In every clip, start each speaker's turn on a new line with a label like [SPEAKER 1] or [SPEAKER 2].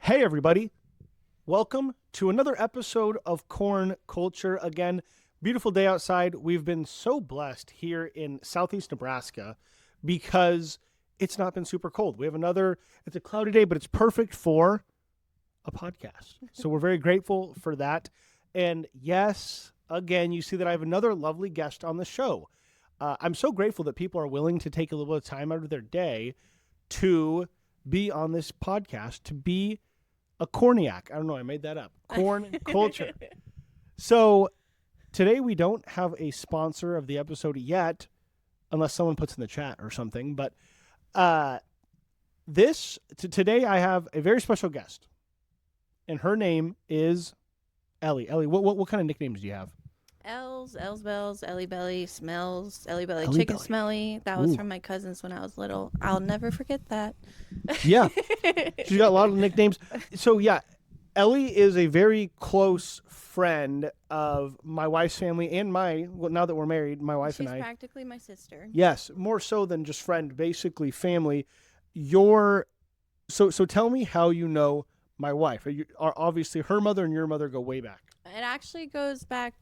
[SPEAKER 1] Hey, everybody. Welcome to another episode of Corn Culture. Again, beautiful day outside. We've been so blessed here in southeast Nebraska because it's not been super cold. We have it's a cloudy day, but it's perfect for a podcast. So we're very grateful for that. And yes, again, you see that I have another lovely guest on the show. I'm so grateful that people are willing to take a little bit of time out of their day to be on this podcast, to be a corniac. I don't know. I made that up. Corn culture. So today we don't have a sponsor of the episode yet, unless someone puts in the chat or something. But today I have a very special guest, and her name is Ellie. Ellie, what kind of nicknames do you have?
[SPEAKER 2] Ells bells, Ellie belly, smells, Ellie belly,
[SPEAKER 1] Ellie
[SPEAKER 2] chicken
[SPEAKER 1] belly.
[SPEAKER 2] smelly. That was
[SPEAKER 1] Ooh.
[SPEAKER 2] from my cousins when I was little. I'll never forget that.
[SPEAKER 1] Yeah. She's got a lot of nicknames. So yeah, Ellie is a very close friend of my wife's family and now that we're married, my wife
[SPEAKER 2] She's
[SPEAKER 1] and I.
[SPEAKER 2] practically my sister.
[SPEAKER 1] Yes, more so than just friend, basically family. So tell me how you know my wife. Obviously her mother and your mother go way back.
[SPEAKER 2] It actually goes back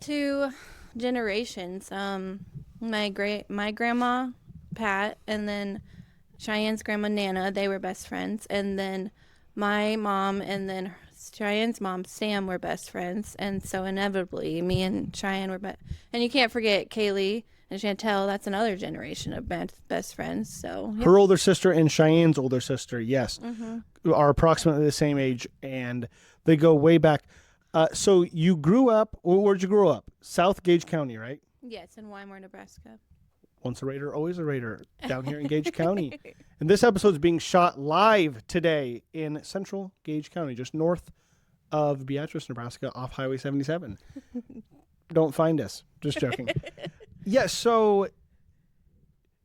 [SPEAKER 2] to generations. My grandma Pat, and then Cheyenne's grandma Nana, they were best friends, and then my mom and then Cheyenne's mom Sam were best friends, and so inevitably me and Cheyenne were and you can't forget Kaylee and Chantel. That's another generation of best friends. So yep.
[SPEAKER 1] Her older sister and Cheyenne's older sister, yes, are approximately the same age, and they go way back. So you grew up, where'd you grow up? South Gage County, right?
[SPEAKER 2] Yes, in Wymore, Nebraska.
[SPEAKER 1] Once a Raider, always a Raider, down here in Gage County. And this episode is being shot live today in central Gage County, just north of Beatrice, Nebraska, off Highway 77. Don't find us. Just joking. Yeah, so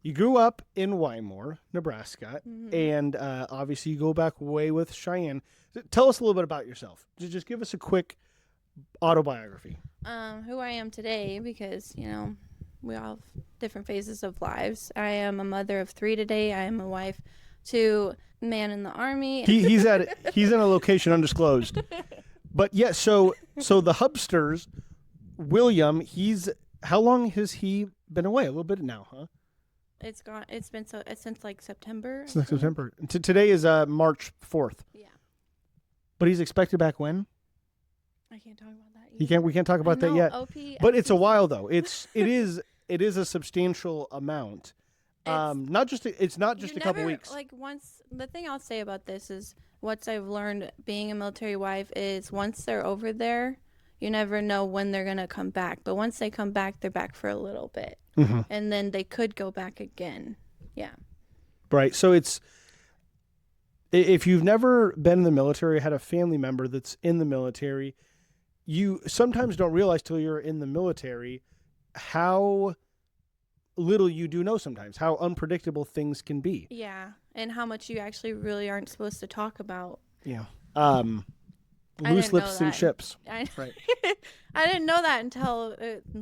[SPEAKER 1] you grew up in Wymore, Nebraska, and obviously you go back way with Cheyenne. Tell us a little bit about yourself. Just give us a quick autobiography.
[SPEAKER 2] Who I am today, because, we all have different phases of lives. I am a mother of 3 today. I am a wife to a man in the Army.
[SPEAKER 1] He's in a location undisclosed. But yeah, so the Hubsters, William, how long has he been away? A little bit now, huh?
[SPEAKER 2] It's been since like September.
[SPEAKER 1] Since September. Today is March 4th.
[SPEAKER 2] Yeah.
[SPEAKER 1] But he's expected back when?
[SPEAKER 2] I can't talk about that yet.
[SPEAKER 1] We can't talk about that yet. But it's a while though. It is a substantial amount. It's not just a couple weeks.
[SPEAKER 2] Like the thing I'll say about this is what I've learned being a military wife is once they're over there, you never know when they're gonna come back. But once they come back, they're back for a little bit, and then they could go back again. Yeah.
[SPEAKER 1] Right. So if you've never been in the military, had a family member that's in the military, you sometimes don't realize till you're in the military how little you do know sometimes, how unpredictable things can be.
[SPEAKER 2] Yeah, and how much you actually really aren't supposed to talk about.
[SPEAKER 1] Yeah. Loose lips and ships. Right.
[SPEAKER 2] I didn't know that until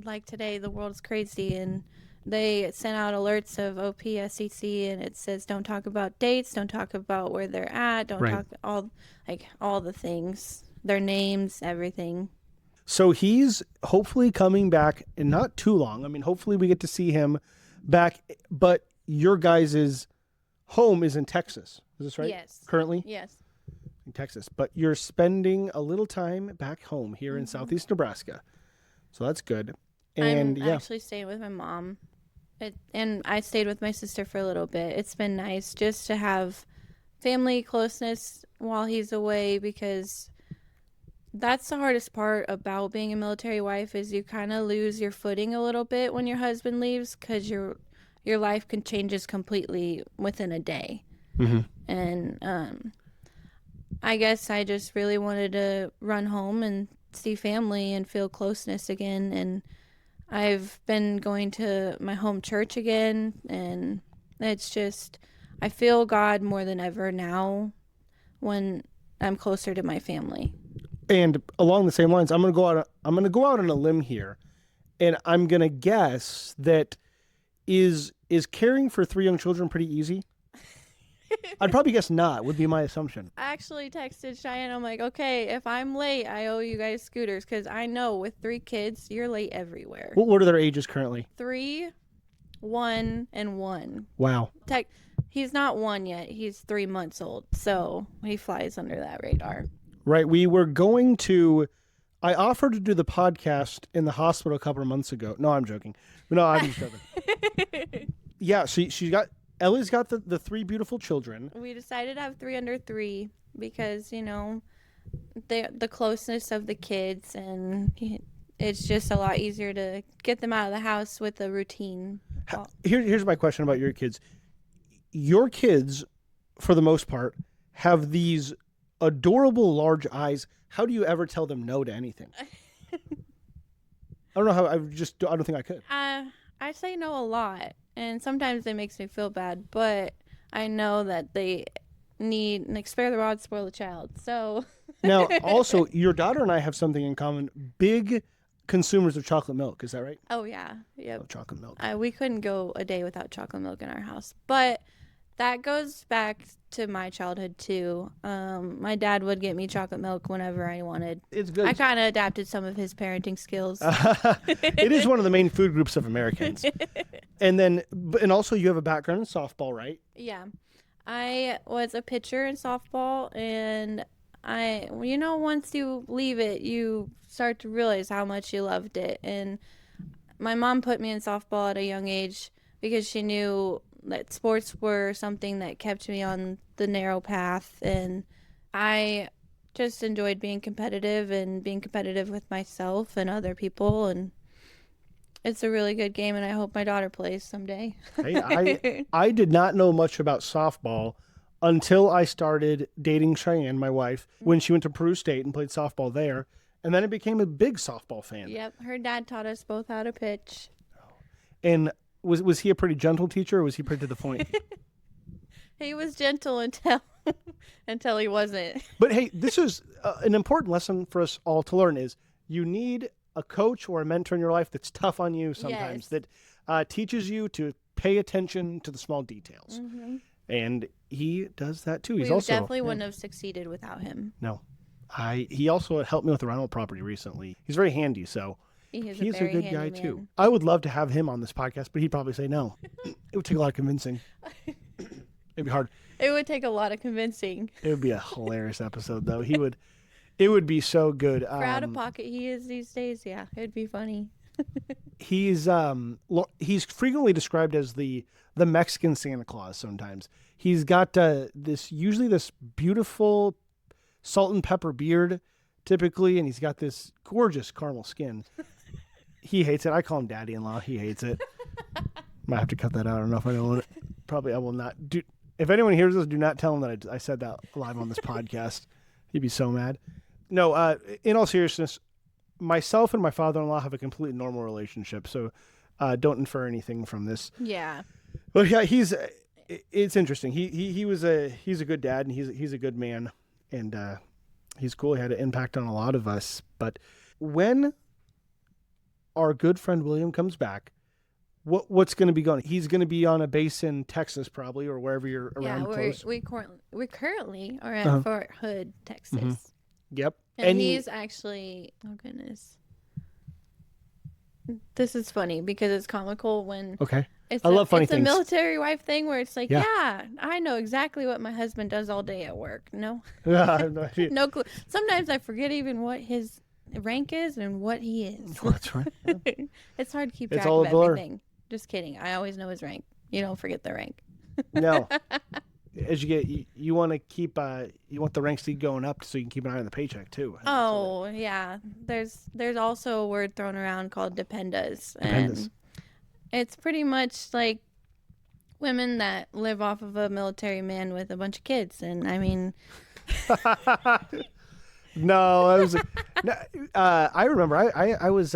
[SPEAKER 2] like today. The world's crazy, and they sent out alerts of OPSEC, and it says don't talk about dates, don't talk about where they're at, don't talk all the things, their names, everything.
[SPEAKER 1] So he's hopefully coming back in not too long. I mean, hopefully we get to see him back, but your guys' home is in Texas. Is this right?
[SPEAKER 2] Yes.
[SPEAKER 1] Currently?
[SPEAKER 2] Yes.
[SPEAKER 1] In Texas. But you're spending a little time back home here in southeast Nebraska. So that's good. And
[SPEAKER 2] I'm actually staying with my mom. And I stayed with my sister for a little bit. It's been nice just to have family closeness while he's away, because that's the hardest part about being a military wife is you kind of lose your footing a little bit when your husband leaves, because your life can changes completely within a day. And I guess I just really wanted to run home and see family and feel closeness again. And I've been going to my home church again, and it's just I feel God more than ever now when I'm closer to my family.
[SPEAKER 1] And along the same lines, I'm going to go out on a limb here, and I'm going to guess that is caring for 3 young children pretty easy? I'd probably guess not, would be my assumption.
[SPEAKER 2] I actually texted Cheyenne. I'm like, okay, if I'm late, I owe you guys scooters because I know with 3 kids, you're late everywhere.
[SPEAKER 1] What are their ages currently?
[SPEAKER 2] 3, 1, and 1.
[SPEAKER 1] Wow.
[SPEAKER 2] He's not 1 yet. He's 3 months old, so he flies under that radar.
[SPEAKER 1] Right. We were going to. I offered to do the podcast in the hospital a couple of months ago. No, I'm joking. No, I'm just joking. Yeah, Ellie's got the 3 beautiful children.
[SPEAKER 2] We decided to have 3 under 3 because, the closeness of the kids, and it's just a lot easier to get them out of the house with a routine.
[SPEAKER 1] Here's my question about your kids. Your kids, for the most part, have these adorable large eyes. How do you ever tell them no to anything? I don't know how. I don't think I could.
[SPEAKER 2] I say no a lot, and sometimes it makes me feel bad, but I know that they need, spare the rod, spoil the child. So
[SPEAKER 1] now, also, your daughter and I have something in common. Big consumers of chocolate milk. Is that right?
[SPEAKER 2] Oh yeah, yep.
[SPEAKER 1] Love chocolate milk.
[SPEAKER 2] We couldn't go a day without chocolate milk in our house, but that goes back to my childhood too. My dad would get me chocolate milk whenever I wanted.
[SPEAKER 1] It's good.
[SPEAKER 2] I kind of adapted some of his parenting skills.
[SPEAKER 1] It is one of the main food groups of Americans. And also you have a background in softball, right?
[SPEAKER 2] Yeah. I was a pitcher in softball, and once you leave it, you start to realize how much you loved it. And my mom put me in softball at a young age because she knew that sports were something that kept me on the narrow path, and I just enjoyed being competitive and being competitive with myself and other people, and it's a really good game, and I hope my daughter plays someday.
[SPEAKER 1] Hey, I did not know much about softball until I started dating Cheyenne, my wife, when she went to Peru State and played softball there, and then I became a big softball fan.
[SPEAKER 2] Yep, her dad taught us both how to pitch.
[SPEAKER 1] And was he a pretty gentle teacher, or was he pretty to the point?
[SPEAKER 2] He was gentle until he wasn't.
[SPEAKER 1] But hey, this is an important lesson for us all to learn: is you need a coach or a mentor in your life that's tough on you sometimes,
[SPEAKER 2] yes,
[SPEAKER 1] that teaches you to pay attention to the small details.
[SPEAKER 2] Mm-hmm.
[SPEAKER 1] And he does that too.
[SPEAKER 2] We definitely wouldn't have succeeded without him.
[SPEAKER 1] No, he also helped me with the rental property recently. He's very handy, so. He's a good guy too. I would love to have him on this podcast, but he'd probably say no. It would take a lot of convincing. It'd be hard.
[SPEAKER 2] It would take a lot of convincing.
[SPEAKER 1] It would be a hilarious episode, though. It would be so good.
[SPEAKER 2] For out of pocket he is these days, yeah, it'd be funny.
[SPEAKER 1] He's frequently described as the Mexican Santa Claus. Sometimes he's got this beautiful salt and pepper beard, typically, and he's got this gorgeous caramel skin. He hates it. I call him daddy-in-law. He hates it. Might have to cut that out. I don't know if I know it. Probably I will not. If anyone hears this, do not tell him that I said that live on this podcast. He'd be so mad. No, in all seriousness, myself and my father-in-law have a completely normal relationship, so don't infer anything from this.
[SPEAKER 2] Yeah.
[SPEAKER 1] But yeah, it's interesting. He's a good dad, and he's a good man, and he's cool. He had an impact on a lot of us. But when our good friend William comes back, what's going to be going? He's going to be on a base in Texas, probably, or wherever you're around.
[SPEAKER 2] Yeah, we currently are at Fort Hood, Texas.
[SPEAKER 1] Mm-hmm. Yep.
[SPEAKER 2] And he's actually, oh goodness, this is funny because it's comical when
[SPEAKER 1] I love funny things.
[SPEAKER 2] It's a military wife thing where it's like, yeah, I know exactly what my husband does all day at work. No,
[SPEAKER 1] I have no idea.
[SPEAKER 2] No clue. Sometimes I forget even what his rank is and what he is.
[SPEAKER 1] Well, that's right. Yeah.
[SPEAKER 2] It's hard to keep track of everything. Just kidding. I always know his rank. You don't forget the rank.
[SPEAKER 1] No. As you want to keep, you want the ranks to keep going up so you can keep an eye on the paycheck too.
[SPEAKER 2] Oh yeah. There's also a word thrown around called dependas. And it's pretty much like women that live off of a military man with a bunch of kids. And I mean,
[SPEAKER 1] no, I remember I was,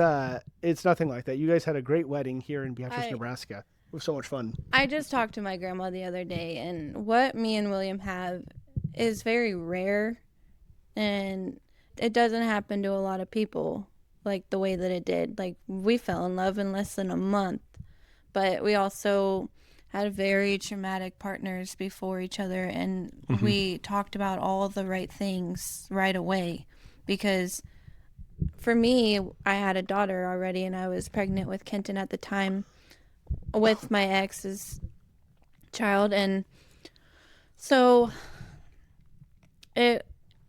[SPEAKER 1] it's nothing like that. You guys had a great wedding here in Beatrice, Nebraska. It was so much fun.
[SPEAKER 2] I just talked to my grandma the other day, and what me and William have is very rare, and it doesn't happen to a lot of people like the way that it did. Like, we fell in love in less than a month, but we also had very traumatic partners before each other, and we talked about all the right things right away. Because for me, I had a daughter already, and I was pregnant with Kenton at the time with my ex's child, and so it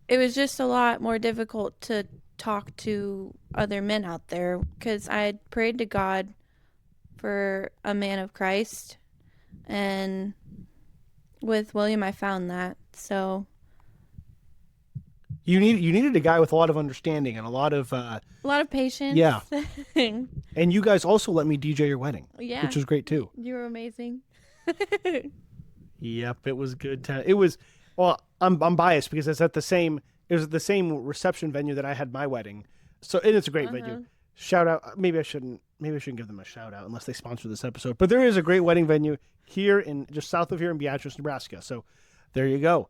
[SPEAKER 2] was just a lot more difficult to talk to other men out there because I had prayed to God for a man of Christ, and with William I found that. So
[SPEAKER 1] You needed a guy with a lot of understanding and a lot of
[SPEAKER 2] a lot of patience.
[SPEAKER 1] yeah. And you guys also let me DJ your wedding,
[SPEAKER 2] Yeah,
[SPEAKER 1] which was great too.
[SPEAKER 2] you were amazing.
[SPEAKER 1] Yep, it was good. It was well. I'm biased because it was at the same reception venue that I had my wedding. So and it's a great venue. Shout out. Maybe I shouldn't give them a shout out unless they sponsor this episode. But there is a great wedding venue here in just south of here in Beatrice, Nebraska. So there you go.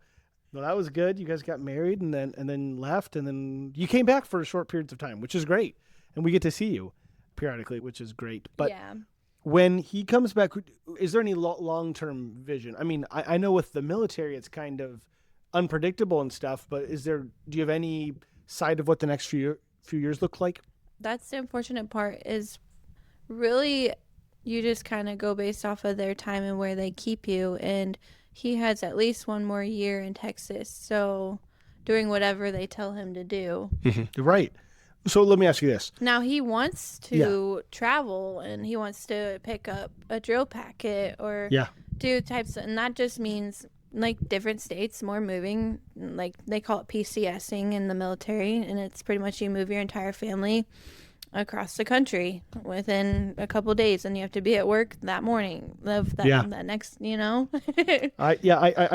[SPEAKER 1] Well, that was good. You guys got married and then left, and then you came back for short periods of time, which is great. And we get to see you periodically, which is great. But
[SPEAKER 2] yeah.
[SPEAKER 1] when he comes back, is there any long-term vision? I mean, I know with the military, it's kind of unpredictable and stuff, but do you have any sight of what the next few years look like?
[SPEAKER 2] That's the unfortunate part is really you just kind of go based off of their time and where they keep you. And he has at least one more year in Texas. So doing whatever they tell him to do.
[SPEAKER 1] Right. So let me ask you this.
[SPEAKER 2] Now he wants to travel and he wants to pick up a drill packet or do types of, and that just means like different states, more moving, like they call it PCSing in the military, and it's pretty much you move your entire family across the country within a couple of days, and you have to be at work that morning of that next, I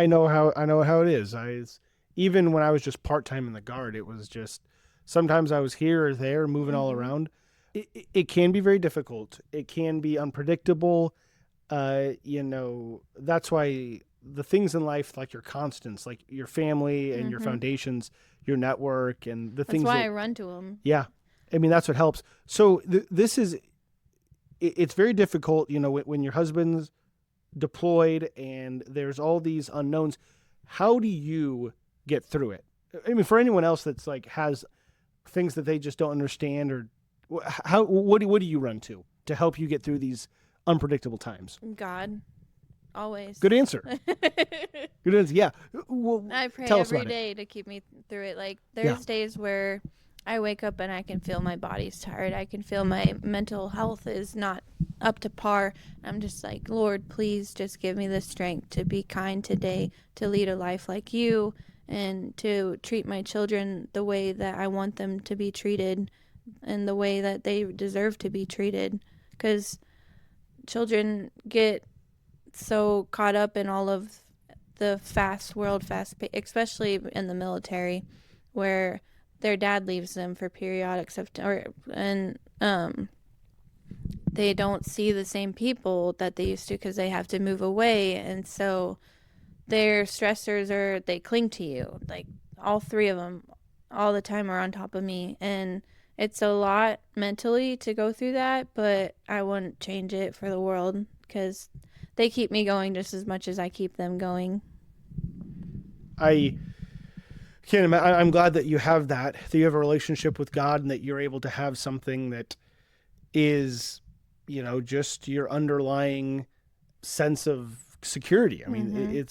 [SPEAKER 1] know how it is. Even when I was just part-time in the Guard, it was just sometimes I was here or there moving all around. It can be very difficult. It can be unpredictable. That's why the things in life, like your constants, like your family and your foundations, your network, and the things.
[SPEAKER 2] That's why I run to them.
[SPEAKER 1] Yeah. I mean, that's what helps. So it's very difficult, when your husband's deployed and there's all these unknowns. How do you get through it? I mean, for anyone else that's like has things that they just don't understand, or what do you run to help you get through these unpredictable times?
[SPEAKER 2] God. Always.
[SPEAKER 1] Good answer. Good answer. Yeah. Well,
[SPEAKER 2] I pray every day to keep me through it. Like there's days where I wake up and I can feel my body's tired. I can feel my mental health is not up to par. I'm just like, Lord, please just give me the strength to be kind today, to lead a life like you, and to treat my children the way that I want them to be treated and the way that they deserve to be treated. Because children get so caught up in all of the fast especially in the military, where their dad leaves them for periodic stuff, and they don't see the same people that they used to because they have to move away, and so their stressors they cling to you. Like all three of them, all the time are on top of me, and it's a lot mentally to go through that. But I wouldn't change it for the world because they keep me going just as much as I keep them going.
[SPEAKER 1] I can't imagine. I'm glad that you have that you have a relationship with God and that you're able to have something that is, just your underlying sense of security. I mean,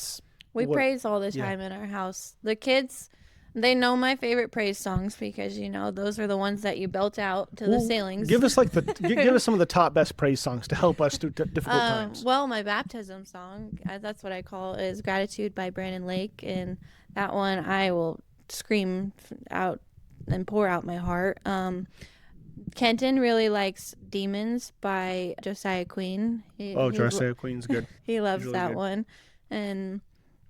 [SPEAKER 2] we praise all the time in our house. The kids, they know my favorite praise songs because, those are the ones that you belt out to the sailings.
[SPEAKER 1] Give us give us some of the top best praise songs to help us through difficult times.
[SPEAKER 2] Well, my baptism song, that's what I call it, is Gratitude by Brandon Lake. And that one I will scream out and pour out my heart. Kenton really likes Demons by Josiah Queen.
[SPEAKER 1] Josiah Queen's good.
[SPEAKER 2] He loves really that good one. And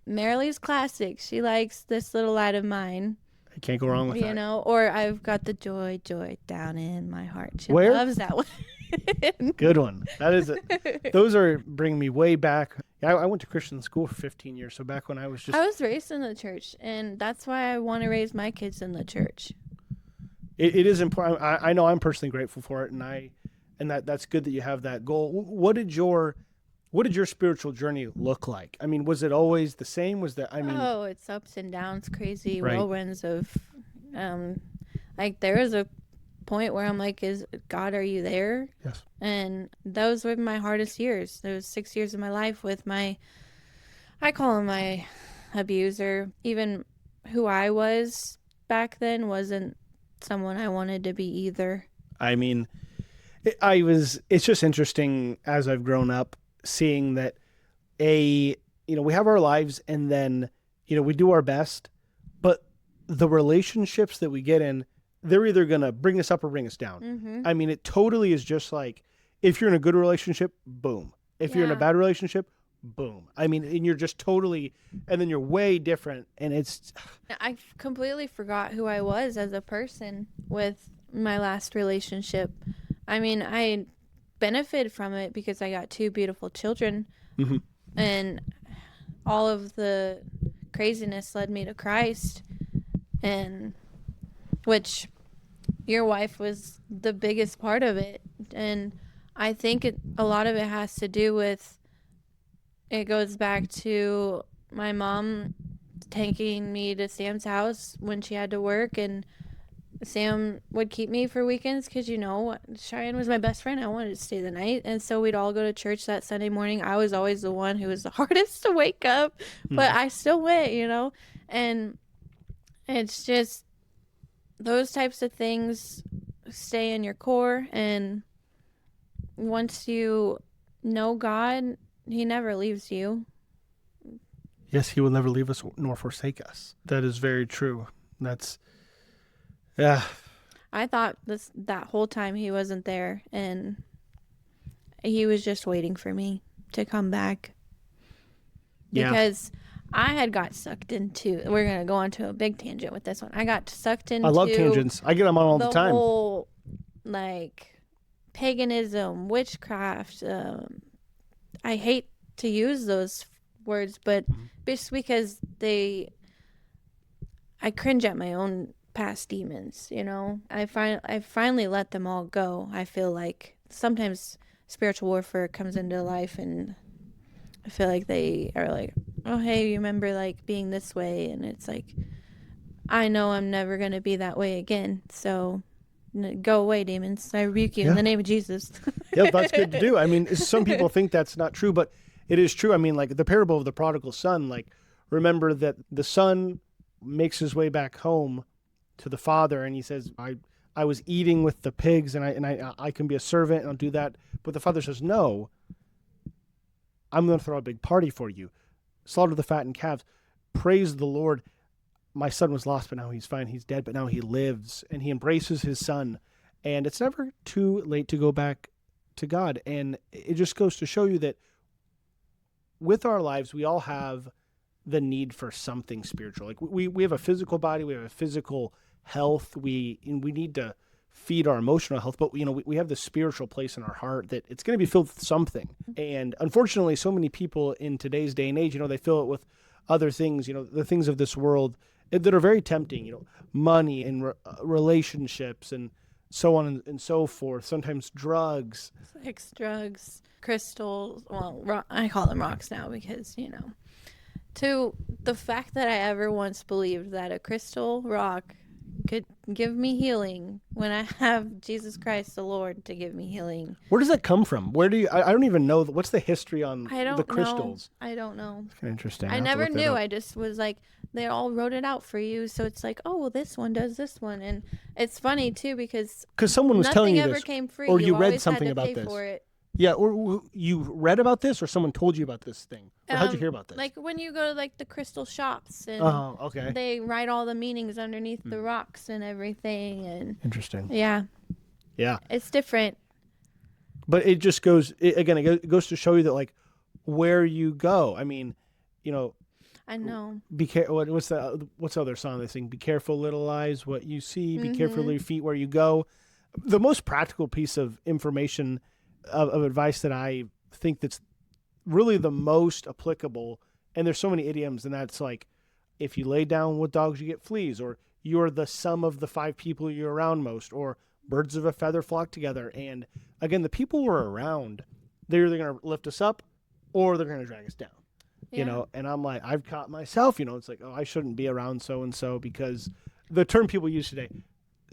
[SPEAKER 2] Marilee's classic. She likes This Little Light of Mine.
[SPEAKER 1] I can't go wrong with that.
[SPEAKER 2] Or I've got the joy down in my heart. She loves that one.
[SPEAKER 1] Good one. That is it. Those are bringing me way back. I went to Christian school for 15 years. So back when I was
[SPEAKER 2] raised in the church, and that's why I want to raise my kids in the church.
[SPEAKER 1] It is important. I know I'm personally grateful for it, and that's good that you have that goal. What did your What did your spiritual journey look like? I mean, was it always the same? Was that, I mean,
[SPEAKER 2] Oh, it's ups and downs, crazy
[SPEAKER 1] right.
[SPEAKER 2] whirlwinds of, like there was a point where I'm like, is God, are you there?
[SPEAKER 1] Yes.
[SPEAKER 2] And those were my hardest years. Those 6 years of my life with my, I call him my abuser. Even who I was back then wasn't someone I wanted to be either.
[SPEAKER 1] I mean, it's just interesting as I've grown up seeing that we have our lives and then, we do our best, but the relationships that we get in, they're either going to bring us up or bring us down.
[SPEAKER 2] Mm-hmm.
[SPEAKER 1] I mean, it totally is just like, if you're in a good relationship, boom. If you're in a bad relationship, boom. I mean, and you're just totally, and then you're way different. And
[SPEAKER 2] I completely forgot who I was as a person with my last relationship. I mean, I benefited from it because I got 2 beautiful children,
[SPEAKER 1] mm-hmm.
[SPEAKER 2] and all of the craziness led me to Christ, and which your wife was the biggest part of it. And I think a lot of it has to do with, it goes back to my mom taking me to Sam's house when she had to work, and Sam would keep me for weekends because, Cheyenne was my best friend. I wanted to stay the night. And so we'd all go to church that Sunday morning. I was always the one who was the hardest to wake up, but I still went, And it's just those types of things stay in your core. And once you know God, he never leaves you.
[SPEAKER 1] Yes, he will never leave us nor forsake us. That is very true. Yeah.
[SPEAKER 2] I thought that whole time he wasn't there, and he was just waiting for me to come back.
[SPEAKER 1] Yeah.
[SPEAKER 2] Because I had got sucked into, we're going to go on to a big tangent with this one. I got sucked into,
[SPEAKER 1] I love tangents. I get them on all the time.
[SPEAKER 2] Whole, paganism, witchcraft. I hate to use those words, but just because I cringe at my own past demons, I finally let them all go. I feel like sometimes spiritual warfare comes into life, and I feel like they are like, oh hey, you remember being this way, and it's like, I know I'm never going to be that way again, so go away, demons. I rebuke you in the name of Jesus.
[SPEAKER 1] Yeah, that's good to do. I mean, some people think that's not true, but it is true. I mean, the parable of the prodigal son, remember that the son makes his way back home to the father, and he says, I was eating with the pigs, and I can be a servant, and I'll do that. But the father says, no, I'm going to throw a big party for you. Slaughter the fattened calves. Praise the Lord. My son was lost, but now he's fine. He's dead, but now he lives. And he embraces his son. And it's never too late to go back to God. And it just goes to show you that with our lives, we all have the need for something spiritual. We have a physical body, we have a physical health, we need to feed our emotional health, but we have the spiritual place in our heart that it's going to be filled with something. And unfortunately, so many people in today's day and age, they fill it with other things, the things of this world that are very tempting, money and relationships and so on and so forth. Sometimes drugs.
[SPEAKER 2] Sex, drugs, crystals. Well, I call them rocks now because, to the fact that I ever once believed that a crystal rock could give me healing when I have Jesus Christ the Lord to give me healing.
[SPEAKER 1] Where does that come from? Where do you? I don't even know. What's the history on the crystals?
[SPEAKER 2] I don't know.
[SPEAKER 1] It's kind of interesting.
[SPEAKER 2] I never knew. I just was like, they all wrote it out for you, so it's like, oh, well, this one does this one, and it's funny too because
[SPEAKER 1] someone was telling you this,
[SPEAKER 2] nothing ever came free,
[SPEAKER 1] or you read
[SPEAKER 2] always
[SPEAKER 1] something
[SPEAKER 2] had to
[SPEAKER 1] about
[SPEAKER 2] pay
[SPEAKER 1] this.
[SPEAKER 2] for it.
[SPEAKER 1] Yeah, or you read about this, or someone told you about this thing. Or how'd you hear about this?
[SPEAKER 2] Like when you go to the crystal shops, and
[SPEAKER 1] okay,
[SPEAKER 2] they write all the meanings underneath the rocks and everything, and
[SPEAKER 1] interesting.
[SPEAKER 2] Yeah, it's different.
[SPEAKER 1] But it just goes it goes to show you that where you go. I mean,
[SPEAKER 2] I know.
[SPEAKER 1] Be careful. What's the other song they sing? Be careful, little eyes, what you see. Be careful, little feet, where you go. The most practical piece of information of advice that I think that's really the most applicable, and there's so many idioms, and that's if you lay down with dogs, you get fleas, or you're the sum of the 5 people you're around most, or birds of a feather flock together. And again, the people we're around, they're either going to lift us up or they're going to drag us down.
[SPEAKER 2] Yeah.
[SPEAKER 1] You know, and I'm like, I've caught myself, you know, it's like, oh, I shouldn't be around so-and-so because the term people use today,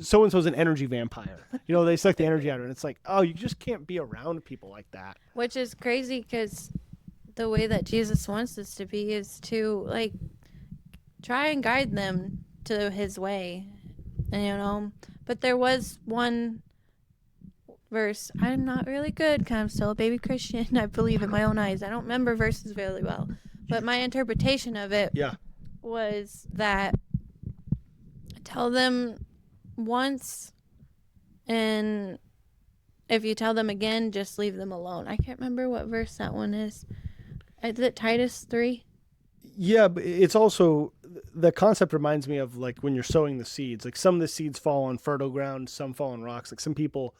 [SPEAKER 1] so-and-so's an energy vampire. You know, they suck the energy out of her. And it's like, oh, you just can't be around people like that.
[SPEAKER 2] Which is crazy because the way that Jesus wants us to be is to, like, try and guide them to his way. And, you know, but there was one verse. I'm not really good because I'm still a baby Christian. I believe in my own eyes. I don't remember verses really well. But my interpretation of it was that tell them once, and if you tell them again, just leave them alone. I can't remember what verse that one is. Is it Titus 3?
[SPEAKER 1] Yeah, but it's also, the concept reminds me of like when you're sowing the seeds. Like some of the seeds fall on fertile ground, some fall on rocks. Like some people,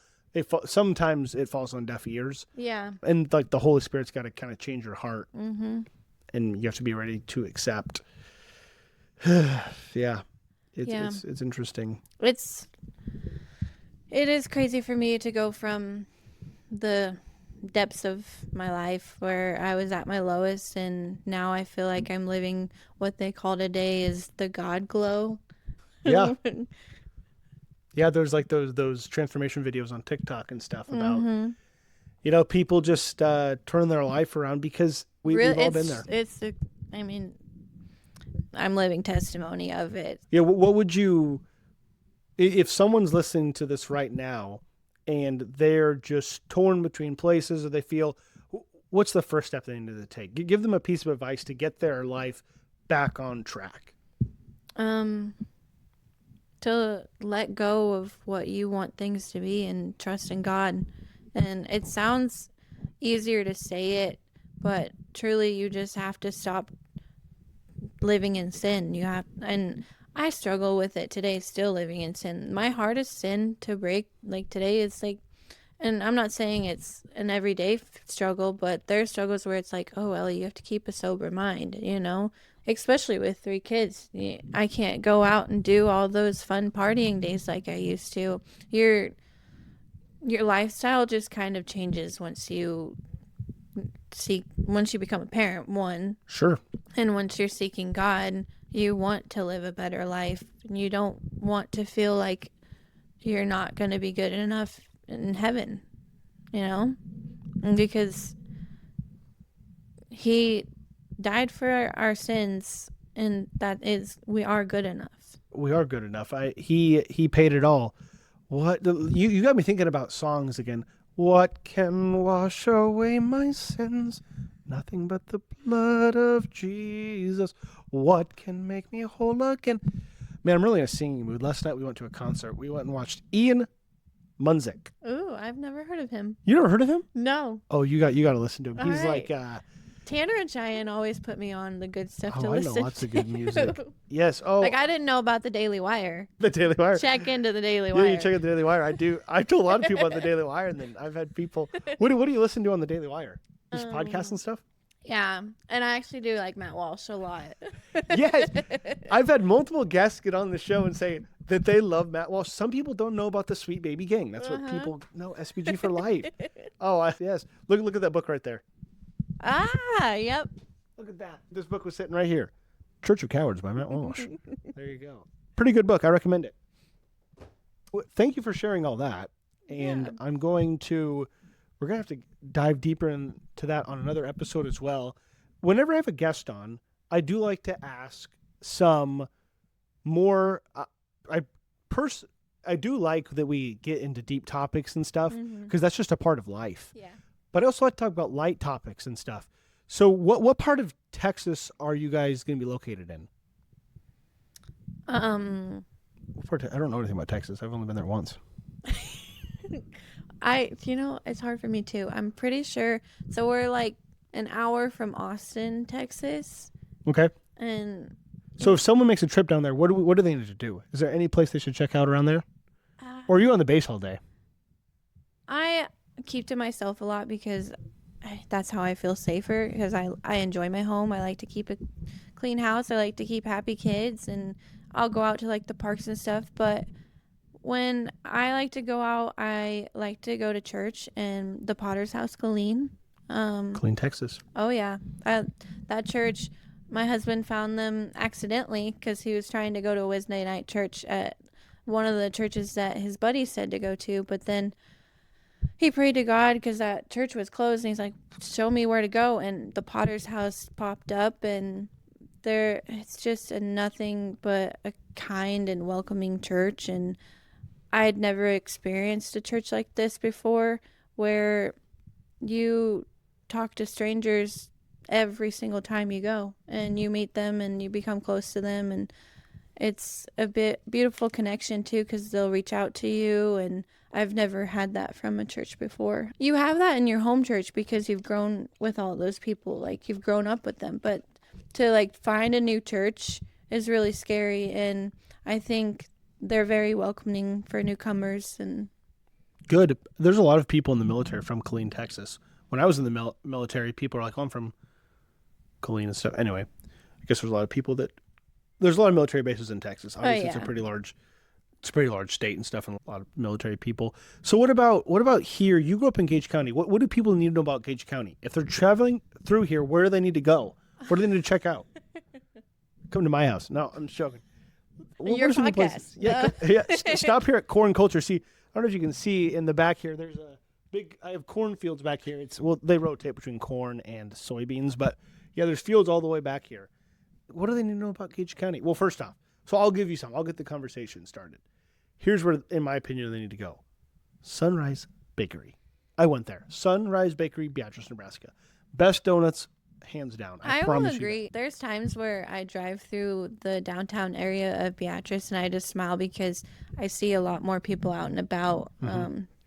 [SPEAKER 1] sometimes it falls on deaf ears.
[SPEAKER 2] Yeah.
[SPEAKER 1] And like the Holy Spirit's got to kind of change your heart.
[SPEAKER 2] Mm-hmm.
[SPEAKER 1] And you have to be ready to accept. Yeah. It's interesting.
[SPEAKER 2] It is crazy for me to go from the depths of my life where I was at my lowest, and now I feel like I'm living what they call today is the God glow.
[SPEAKER 1] Yeah. Yeah, there's like those transformation videos on TikTok and stuff about, you know, people just turn their life around because we've all been there.
[SPEAKER 2] I'm living testimony of it.
[SPEAKER 1] Yeah, what would you, if someone's listening to this right now and they're just torn between places or they feel, what's the first step they need to take? Give them a piece of advice to get their life back on track.
[SPEAKER 2] To let go of what you want things to be and trust in God. And it sounds easier to say it, but truly you just have to stop living in sin. And I struggle with it today, still living in sin. My hardest sin to break, like today, is like, and I'm not saying it's an everyday struggle, but there are struggles where it's like, oh, Ellie, you have to keep a sober mind, you know, especially with 3 kids. I can't go out and do all those fun partying days like I used to. Your lifestyle just kind of changes once you become a parent, one.
[SPEAKER 1] Sure.
[SPEAKER 2] And once you're seeking God, you want to live a better life. And you don't want to feel like you're not going to be good enough in heaven, you know? And because he died for our sins, and that is, we are good enough.
[SPEAKER 1] We are good enough. He paid it all. You got me thinking about songs again. What can wash away my sins? Nothing but the blood of Jesus. What can make me whole again? Man, I'm really in a singing mood. Last night we went to a concert. We went and watched Ian Munzik.
[SPEAKER 2] Ooh, I've never heard of him.
[SPEAKER 1] You never heard of him?
[SPEAKER 2] No.
[SPEAKER 1] Oh, you got to listen to him. He's
[SPEAKER 2] right.
[SPEAKER 1] like
[SPEAKER 2] Tanner and Cheyenne always put me on the good stuff to
[SPEAKER 1] I
[SPEAKER 2] listen to.
[SPEAKER 1] know lots of good music. Yes. Oh,
[SPEAKER 2] like I didn't know about the Daily Wire.
[SPEAKER 1] The Daily Wire.
[SPEAKER 2] Check into the Daily Wire.
[SPEAKER 1] Yeah, you check out the Daily Wire. I do. I've told a lot of people about the Daily Wire, and then I've had people. What do you listen to on the Daily Wire? Just podcasts and stuff.
[SPEAKER 2] Yeah, and I actually do like Matt Walsh a lot.
[SPEAKER 1] Yes, I've had multiple guests get on the show and say that they love Matt Walsh. Some people don't know about the Sweet Baby Gang. That's what people know. SBG for life. Yes. Look at that book right there.
[SPEAKER 2] Ah, yep.
[SPEAKER 1] Look at that. This book was sitting right here. Church of Cowards by Matt Walsh. There you go. Pretty good book. I recommend it. Well, thank you for sharing all that. And we're going to have to dive deeper into that on another episode as well. Whenever I have a guest on, I do like to ask some more, I do like that we get into deep topics and stuff because that's just a part of life.
[SPEAKER 2] Yeah.
[SPEAKER 1] But I also like to talk about light topics and stuff. So what part of Texas are you guys going to be located in? I don't know anything about Texas. I've only been there once.
[SPEAKER 2] It's hard for me too. I'm pretty sure. So we're like an hour from Austin, Texas.
[SPEAKER 1] Okay.
[SPEAKER 2] And
[SPEAKER 1] so if someone makes a trip down there, what do they need to do? Is there any place they should check out around there? Or are you on the base all day?
[SPEAKER 2] I keep to myself a lot because that's how I feel safer, because I enjoy my home. I like to keep a clean house. I like to keep happy kids, and I'll go out to like the parks and stuff. But when I like to go out, I like to go to church and the Potter's House, Galeen.
[SPEAKER 1] Clean Texas.
[SPEAKER 2] Oh yeah, that church. My husband found them accidentally because he was trying to go to a Wednesday night church at one of the churches that his buddy said to go to, but then he prayed to God because that church was closed, and he's like, "Show me where to go." And the Potter's House popped up, and it's just a nothing but a kind and welcoming church. And I had never experienced a church like this before, where you talk to strangers every single time you go, and you meet them and you become close to them, and it's a beautiful connection too, because they'll reach out to you, and I've never had that from a church before. You have that in your home church because you've grown with all those people, like you've grown up with them, but to like find a new church is really scary, and I think they're very welcoming for newcomers. And
[SPEAKER 1] Good. There's a lot of people in the military from Killeen, Texas. When I was in the military, people are like, "Oh, I'm from Killeen and stuff." Anyway, I guess there's a lot of military bases in Texas. Obviously, It's a pretty large state and stuff, and a lot of military people. So what about here? You grew up in Gage County. What do people need to know about Gage County? If they're traveling through here, where do they need to go? What do they need to check out? Come to my house. No, I'm just joking.
[SPEAKER 2] Your podcast.
[SPEAKER 1] Yeah. Stop here at Corn Culture. See, I don't know if you can see in the back here. There's I have cornfields back here. They rotate between corn and soybeans, but yeah, there's fields all the way back here. What do they need to know about Gage County? Well, first off, so I'll give you some. I'll get the conversation started. Here's where, in my opinion, they need to go. Sunrise Bakery. I went there. Sunrise Bakery, Beatrice, Nebraska. Best donuts, hands down. I promise
[SPEAKER 2] will agree. There's times where I drive through the downtown area of Beatrice and I just smile because I see a lot more people out and about,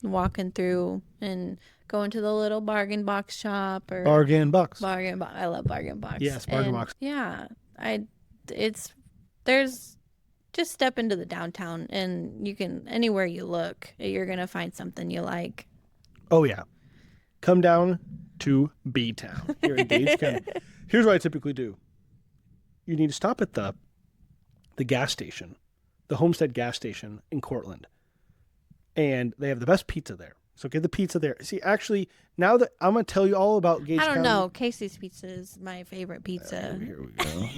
[SPEAKER 2] walking through and going to the little bargain box shop or
[SPEAKER 1] Bargain Box.
[SPEAKER 2] I love bargain box.
[SPEAKER 1] Yes, bargain box.
[SPEAKER 2] Yeah, there's just step into the downtown and you can, anywhere you look, you're gonna find something you like.
[SPEAKER 1] Oh yeah, come down to B-Town here in Gage County. Here's what I typically do. You need to stop at the gas station, the Homestead gas station in Cortland. And they have the best pizza there. So get the pizza there. See, actually, now that I'm going to tell you all about Gage County.
[SPEAKER 2] I don't know. Casey's Pizza is my favorite pizza.
[SPEAKER 1] Here we go.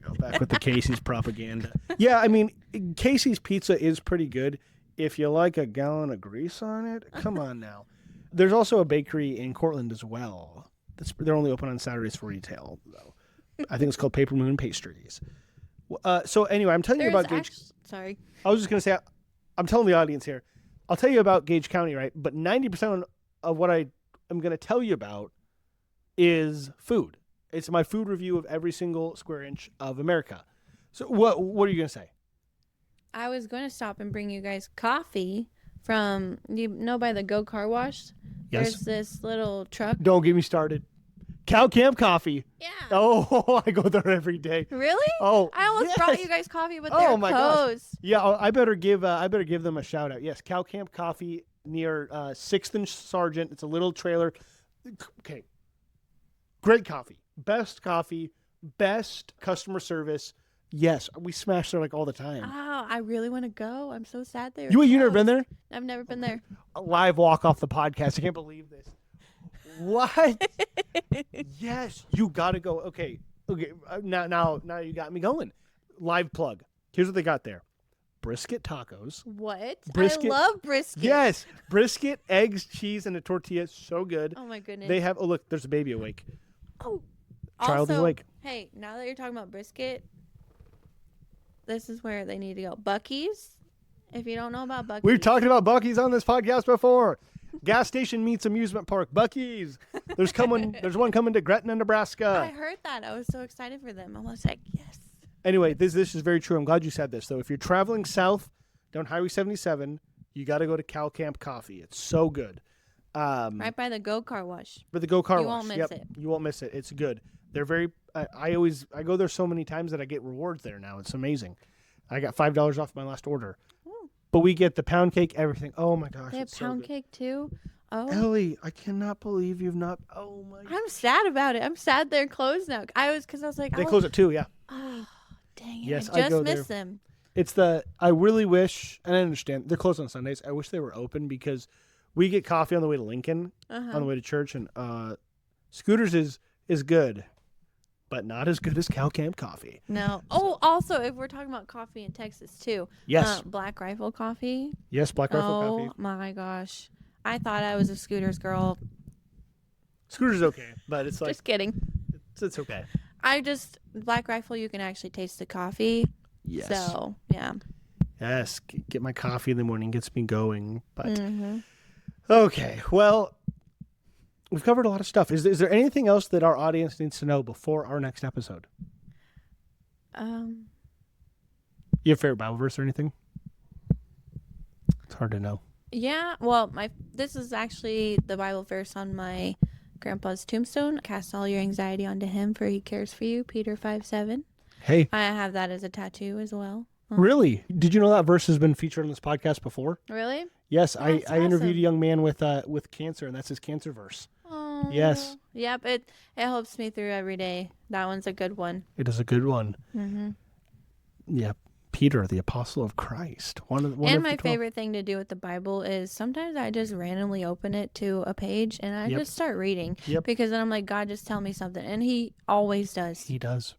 [SPEAKER 1] Go back with the Casey's propaganda. Yeah, I mean, Casey's Pizza is pretty good. If you like a gallon of grease on it, come on now. There's also a bakery in Cortland as well. They're only open on Saturdays for retail, though. I think it's called Paper Moon Pastries. So anyway, I'm telling you about Gage.
[SPEAKER 2] Sorry.
[SPEAKER 1] I was just going to say, I'm telling the audience here. I'll tell you about Gage County, right? But 90% of what I am going to tell you about is food. It's my food review of every single square inch of America. So what are you going to say?
[SPEAKER 2] I was going to stop and bring you guys coffee from, by the Go Car Wash?
[SPEAKER 1] Yes.
[SPEAKER 2] There's this little truck.
[SPEAKER 1] Don't get me started. Cow Camp Coffee.
[SPEAKER 2] Yeah.
[SPEAKER 1] Oh, I go there every day.
[SPEAKER 2] Really?
[SPEAKER 1] Oh,
[SPEAKER 2] I almost
[SPEAKER 1] yes.
[SPEAKER 2] brought you guys coffee, but they're
[SPEAKER 1] my
[SPEAKER 2] closed.
[SPEAKER 1] Gosh. Yeah, I better give them a shout out. Yes, Cow Camp Coffee near 6th and Sargent. It's a little trailer. Okay. Great coffee. Best customer service. Yes, we smash there like all the time.
[SPEAKER 2] Oh, I really want to go. I'm so sad there.
[SPEAKER 1] You never been there?
[SPEAKER 2] I've never been there.
[SPEAKER 1] A live walk off the podcast. I can't believe this. What? Yes, you got to go. Okay. Now you got me going. Live plug. Here's what they got there. Brisket tacos.
[SPEAKER 2] What?
[SPEAKER 1] Brisket.
[SPEAKER 2] I love brisket.
[SPEAKER 1] Yes. Brisket, eggs, cheese, and a tortilla. So good.
[SPEAKER 2] Oh, my goodness.
[SPEAKER 1] They have, look, there's a baby awake.
[SPEAKER 2] Oh.
[SPEAKER 1] Child is awake.
[SPEAKER 2] Hey, now that you're talking about brisket, this is where they need to go. Buc-ee's. If you don't know about Buc-ee's.
[SPEAKER 1] We've talked about Buc-ee's on this podcast before. Gas station meets amusement park. Buc-ee's. There's one coming to Gretna, Nebraska.
[SPEAKER 2] I heard that. I was so excited for them. I was like, yes.
[SPEAKER 1] Anyway, this is very true. I'm glad you said this, though. If you're traveling south down Highway 77, you got to go to Cow Camp Coffee. It's so good.
[SPEAKER 2] Right by the Go Car Wash.
[SPEAKER 1] But the Go Car Wash.
[SPEAKER 2] You won't miss it.
[SPEAKER 1] You won't miss it. It's good. They're very. I go there so many times that I get rewards there now. It's amazing. I got $5 off my last order. Ooh. But we get the pound cake, everything. Oh my gosh,
[SPEAKER 2] they have pound cake too. Oh,
[SPEAKER 1] Ellie, I cannot believe you've not. Oh my.
[SPEAKER 2] I'm sad about it. I'm sad they're closed now. I was like,
[SPEAKER 1] they close at 2. Yeah.
[SPEAKER 2] Oh, dang it!
[SPEAKER 1] Yes,
[SPEAKER 2] I just
[SPEAKER 1] go
[SPEAKER 2] missed
[SPEAKER 1] there.
[SPEAKER 2] them.
[SPEAKER 1] It's I really wish, and I understand they're closed on Sundays. I wish they were open because we get coffee on the way to Lincoln, on the way to church, and Scooters is good, but not as good as Cow Camp coffee.
[SPEAKER 2] No. Oh, also, if we're talking about coffee in Texas too.
[SPEAKER 1] Yes.
[SPEAKER 2] Black Rifle coffee.
[SPEAKER 1] Yes, Black Rifle coffee.
[SPEAKER 2] Oh my gosh. I thought I was a Scooters girl.
[SPEAKER 1] Scooters okay, but it's like
[SPEAKER 2] Just kidding.
[SPEAKER 1] it's okay.
[SPEAKER 2] Black Rifle, you can actually taste the coffee.
[SPEAKER 1] Yes.
[SPEAKER 2] So, yeah.
[SPEAKER 1] Yes, get my coffee in the morning, gets me going. But okay, well, we've covered a lot of stuff. Is there anything else that our audience needs to know before our next episode? You have a favorite Bible verse or anything? It's hard to know.
[SPEAKER 2] Yeah, well, this is actually the Bible verse on my grandpa's tombstone. Cast all your anxiety onto him, for he cares for you. Peter 5:7.
[SPEAKER 1] Hey.
[SPEAKER 2] I have that as a tattoo as well.
[SPEAKER 1] Really? Did you know that verse has been featured on this podcast before?
[SPEAKER 2] Really?
[SPEAKER 1] Yes,
[SPEAKER 2] That's
[SPEAKER 1] I interviewed
[SPEAKER 2] awesome.
[SPEAKER 1] a young man with cancer, and that's his cancer verse.
[SPEAKER 2] Oh.
[SPEAKER 1] Yes.
[SPEAKER 2] Yep, it helps me through every day. That one's a good one.
[SPEAKER 1] It is a good one.
[SPEAKER 2] Mm-hmm.
[SPEAKER 1] Yeah, Peter, the apostle of Christ. One of
[SPEAKER 2] And
[SPEAKER 1] the
[SPEAKER 2] my
[SPEAKER 1] 12.
[SPEAKER 2] favorite thing to do with the Bible is sometimes I just randomly open it to a page and I just start reading.
[SPEAKER 1] Yep.
[SPEAKER 2] Because then I'm like, God, just tell me something. And he always does.
[SPEAKER 1] He does.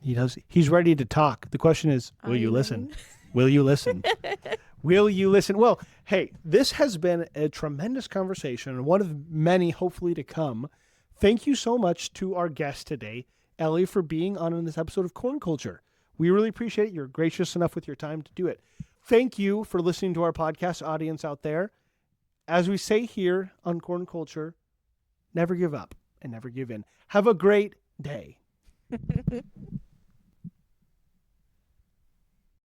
[SPEAKER 1] He does. He's ready to talk. The question is, will you listen? Will you listen? Will you listen? Well, hey, this has been a tremendous conversation, and one of many hopefully to come. Thank you so much to our guest today, Ellie, for being on this episode of Corn Culture. We really appreciate it. You're gracious enough with your time to do it. Thank you for listening to our podcast, audience out there. As we say here on Corn Culture, never give up and never give in. Have a great day.